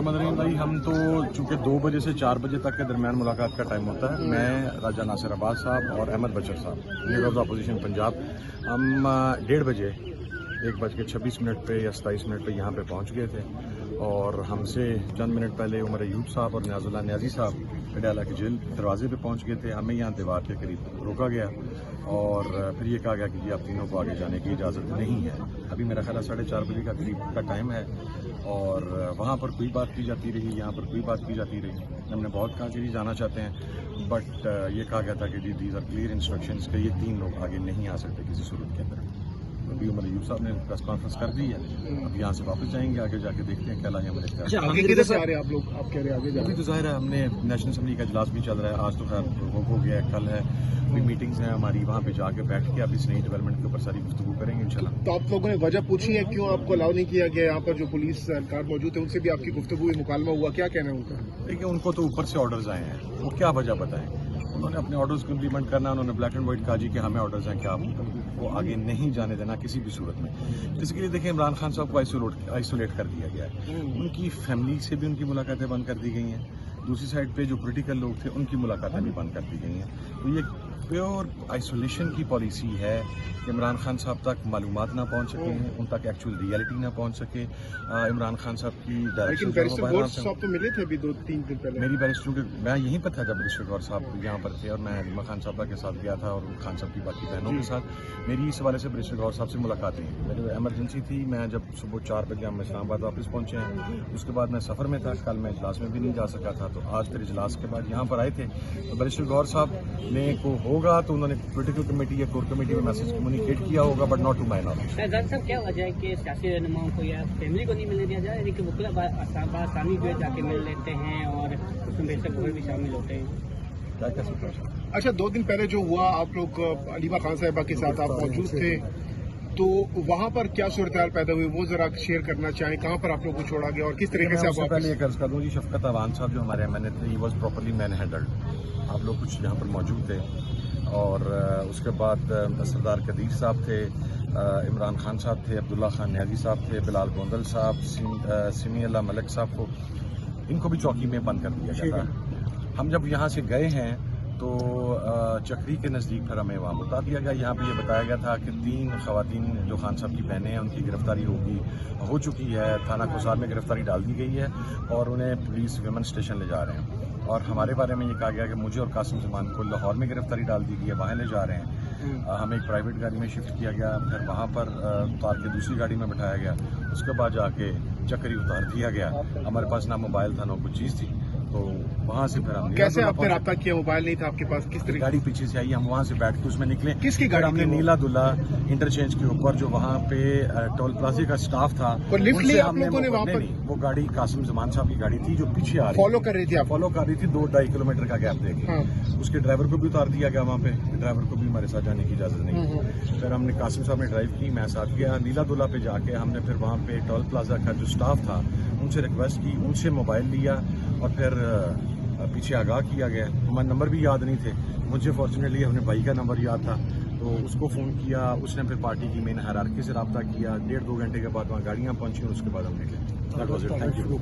मदरीन भाई, हम तो चूँकि 2 बजे से 4 बजे तक के दरमियान मुलाकात का टाइम होता है। मैं राजा नासिर अब्बास साहब और अहमद बशर साहब, leader of the opposition Punjab, हम 1:30 बजे 1:26 पे या 27 मिनट पे यहाँ पे पहुँच गए थे और हमसे चंद मिनट पहले उमर अयूब साहब और नियाजुल्लाह नियाजी साहब पटियाला के जेल दरवाजे पे पहुँच गए थे। हमें यहाँ दीवार के करीब रोका गया और फिर ये कहा गया कि जी आप तीनों को आगे जाने की इजाज़त नहीं है। अभी मेरा ख्याल 4:30 बजे का करीब का टाइम है और वहाँ पर कोई बात की जाती रही, यहाँ पर कोई बात की जाती रही। हमने बहुत कहा कि जी जाना चाहते हैं, बट ये कहा गया था कि जी दीज आर क्लियर इंस्ट्रक्शंस कि ये 3 लोग आगे नहीं आ सकते किसी सूरत के अंदर। अभी उमर अयूब साहब ने प्रेस कॉन्फ्रेंस कर दी है, अब यहाँ से वापस जाएंगे, आगे जाके देखते हैं क्या लाए हमारे। आगे किधर से आ रहे हैं आप लोग? आप कह रहे हैं आगे जा रहे हैं? अभी तो जाहिर है हमने नेशनल असेंबली का इजलास भी चल रहा है, आज तो खैर हो गया है, कल है, अभी मीटिंग्स हैं हमारी, वहाँ पे जाके बैठ के अभी इस नई डेवलपमेंट के ऊपर सारी गुफ्तगू करेंगे इंशाल्लाह। तो आप लोगों ने वजह पूछी है क्यों आपको अलाउ नहीं किया गया? यहाँ पर जो पुलिस सरकार मौजूद है उनसे भी आपकी गुफ्तगू हुई, मुकालमा हुआ, क्या कहना है उनका? देखिए उनको तो ऊपर से ऑर्डर्स आए हैं, वो क्या वजह बताएं, उन्होंने अपने ऑर्डर्स को इम्प्लीमेंट करना, उन्होंने ब्लैक एंड व्हाइट कहा जी कि हमें ऑर्डर्स हैं, क्या वो आगे नहीं जाने देना किसी भी सूरत में। इसके लिए देखिए इमरान खान साहब को आइसोलेट कर दिया गया है, उनकी फैमिली से भी उनकी मुलाकातें बंद कर दी गई हैं, दूसरी साइड पे जो पॉलिटिकल लोग थे उनकी मुलाकातें भी बंद कर दी गई हैं। तो ये प्योर आइसोलेशन की पॉलिसी है कि इमरान खान साहब तक मालूमात ना पहुंच सके, उन तक एक्चुअल रियलिटी ना पहुंच सके। इमरान खान साहब की लेकिन बैरिस्टर गौर साहब तो मिले थे अभी 2-3 दिन पहले। मेरी बैरिस्टर मैं यहीं पर था जब बैरिस्टर गौर साहब यहाँ पर थे और मैं रीमा खान साहबा के साथ गया था और खान साहब की बाकी बहनों के साथ। मेरी इस हवाले से बैरिस्टर गौर साहब से मुलाकात हुई, मेरी एमरजेंसी थी, मैं जब सुबह 4 बजे हम इस्लामाबाद वापस पहुँचे हैं, उसके बाद मैं सफ़र में था, कल मैं इजलास में भी नहीं जा सका था, तो आज फिर इजलास के बाद यहाँ पर आए थे। तो बैरिस्टर गौर साहब ने को होगा तो उन्होंने पॉलिटिकल कमेटी या कोर कमेटी में मैसेज कम्युनिकेट किया होगा, but not to my knowledge. साहब क्या वजह है कि सियासी रहनुमाओं को या फैमिली को नहीं मिलने दिया जाए, यानी कि वकील आसानी जो है जाके मिल लेते हैं और उसमें बेशक वो भी शामिल होते हैं? क्या कह सकते हैं? अच्छा, 2 दिन पहले जो हुआ, आप लोग अलीमा खान साहिबा के साथ आप मौजूद थे, तो वहाँ पर क्या सूरत पैदा हुई, वो जरा शेयर करना चाहें? कहाँ पर आप लोग को छोड़ा गया और किस तरीके से आप पहले ये कर्ज कर दूँ जी, शफकत अवान साहब जो हमारे एमएनए थे, he was properly man handled. आप लोग कुछ यहाँ पर मौजूद थे और उसके बाद सरदार कदीर साहब थे, इमरान खान साहब थे, अब्दुल्ला खान नियाजी साहब थे, बिलाल गोंदल साहब, सिमी अल्लाह मलिक साहब को, इनको भी चौकी में बंद कर दिया गया था। हम जब यहाँ से गए हैं तो चक्री के नज़दीक फिर हमें वहाँ बता दिया गया, यहाँ पे ये बताया गया था कि 3 खवातीन जो खान साहब की बहनें हैं उनकी गिरफ्तारी हो चुकी है, थाना कोसार में गिरफ्तारी डाल दी गई है और उन्हें पुलिस विमेन स्टेशन ले जा रहे हैं। और हमारे बारे में ये कहा गया कि मुझे और कासिम जमान को लाहौर में गिरफ्तारी डाल दी गई है, वहाँ ले जा रहे हैं। हमें एक प्राइवेट गाड़ी में शिफ्ट किया गया, फिर वहाँ पर उतार के दूसरी गाड़ी में बिठाया गया, उसके बाद जाके चक्री उतार दिया गया। हमारे पास ना मोबाइल था ना कोई चीज़ थी, तो वहाँ से फिर हम कैसे आपने रब्ता किया? मोबाइल नहीं था आपके पास, किस तरीके? गाड़ी पीछे से आई, हम वहाँ से बैठ के उसमें निकले। किसकी गाड़ी? हमने नीला दुल्ला इंटरचेंज के ऊपर जो वहाँ पे टोल प्लाजा का स्टाफ था, लिफ्ट लिया आप लोगों ने वहाँ पर? नहीं, वो गाड़ी कासिम जमान साहब की गाड़ी थी जो पीछे आ रही फॉलो कर रही थी, आप फॉलो कर रही थी 2-2.5 किलोमीटर का गैप देके। उसके ड्राइवर को भी उतार दिया गया वहाँ पे, ड्राइवर को भी हमारे साथ जाने की इजाजत नहीं। फिर हमने कासिम साहब ने ड्राइव की, मैं साथ गया, नीला दुल्ला पे जाके हमने फिर वहाँ पे टोल प्लाजा का जो स्टाफ था उनसे रिक्वेस्ट की, उनसे मोबाइल लिया और फिर पीछे आगाह किया गया। हमारे नंबर भी याद नहीं थे, मुझे फॉर्चुनेटली अपने भाई का नंबर याद था, तो उसको फ़ोन किया, उसने फिर पार्टी की मेन हायरार्की से रब्ता किया। 1.5-2 घंटे के बाद वहाँ गाड़ियाँ पहुँची और उसके बाद हम निकले। That was it, thank you.